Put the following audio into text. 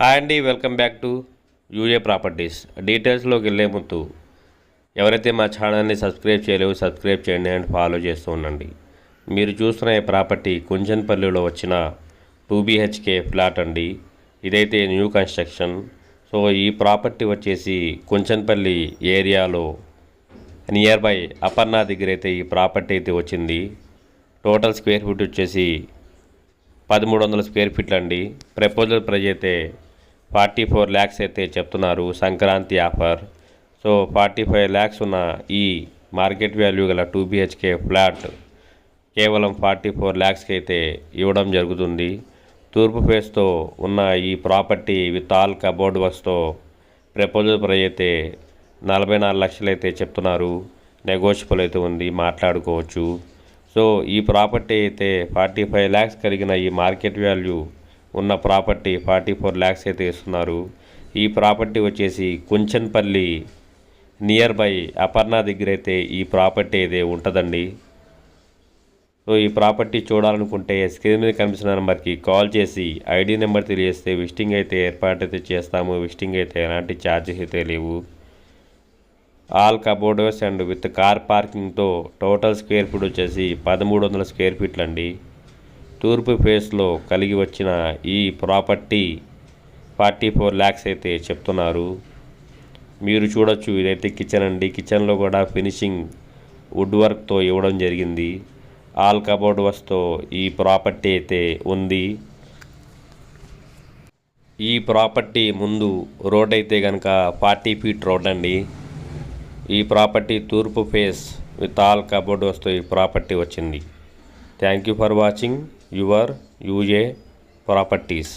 Hi అండి, welcome back to UA properties. డీటెయిల్స్లోకి వెళ్ళే ముందు ఎవరైతే మా ఛానల్ని సబ్స్క్రైబ్ చేయలేవు సబ్స్క్రైబ్ చేయండి అండ్ ఫాలో చేస్తూ ఉండండి. మీరు చూస్తున్న ఈ ప్రాపర్టీ కుంచన్పల్లిలో వచ్చిన 2BHK ఫ్లాట్ అండి. ఇదైతే న్యూ కన్స్ట్రక్షన్. సో ఈ ప్రాపర్టీ వచ్చేసి కుంచన్పల్లి ఏరియాలో నియర్ బై అపర్ణ దగ్గర అయితే ఈ ప్రాపర్టీ అయితే వచ్చింది. టోటల్ స్క్వేర్ ఫీట్ వచ్చేసి 1300 స్క్వేర్ ఫీట్లు అండి. ప్రపోజల్ ప్రైజ్ అయితే 44 lakhs అయితే చెప్తున్నారు. సంక్రాంతి ఆఫర్. సో 45 lakhs ఉన్న ఈ మార్కెట్ వాల్యూ గల 2BHK ఫ్లాట్ కేవలం 44 lakhsకి అయితే ఇవ్వడం జరుగుతుంది. తూర్పు ఫేస్తో ఉన్న ఈ ప్రాపర్టీ విత్ ఆల్ కబోర్డ్ వర్క్స్తో ప్రపోజల్ ప్రైజ్ అయితే 44 లక్షలు అయితే చెప్తున్నారు. నెగోషియబుల్ అయితే ఉంది, మాట్లాడుకోవచ్చు. సో ఈ ప్రాపర్టీ అయితే 45 lakhs కలిగిన ఈ మార్కెట్ వాల్యూ ఉన్న ప్రాపర్టీ 44 lakhs అయితే ఇస్తున్నారు. ఈ ప్రాపర్టీ వచ్చేసి కుంచన్పల్లి నియర్ బై అపర్ణ దగ్గర అయితే ఈ ప్రాపర్టీ అయితే ఉంటుందండి. సో ఈ ప్రాపర్టీ చూడాలనుకుంటే స్క్రీన్ మీద కనిపిస్తున్న నెంబర్కి కాల్ చేసి ఐడి నెంబర్ తెలియజేస్తే విజిటింగ్ అయితే ఏర్పాటు అయితే చేస్తాము. విజిటింగ్ అయితే ఎలాంటి ఛార్జెస్ అయితే లేవు. All cupboards and with car పార్కింగ్తో టోటల్ స్క్వేర్ ఫీట్ వచ్చేసి 1300 స్క్వేర్ ఫీట్లు అండి. తూర్పు ఫేస్లో కలిగి వచ్చిన ఈ ప్రాపర్టీ 44 lakhs అయితే చెప్తున్నారు. మీరు చూడొచ్చు, ఇదైతే కిచెన్ అండి. కిచెన్లో కూడా ఫినిషింగ్ వుడ్ వర్క్తో ఇవ్వడం జరిగింది. ఆల్ కబోర్డ్ వర్క్స్తో ఈ ప్రాపర్టీ అయితే ఉంది. ఈ ప్రాపర్టీ ముందు రోడ్ అయితే కనుక 40 feet రోడ్ అండి. ఈ ప్రాపర్టీ తూర్పు ఫేస్ విత్ ఆల్ కబోర్డ్ వర్క్స్తో ఈ ప్రాపర్టీ వచ్చింది. Thank you for watching your UA properties.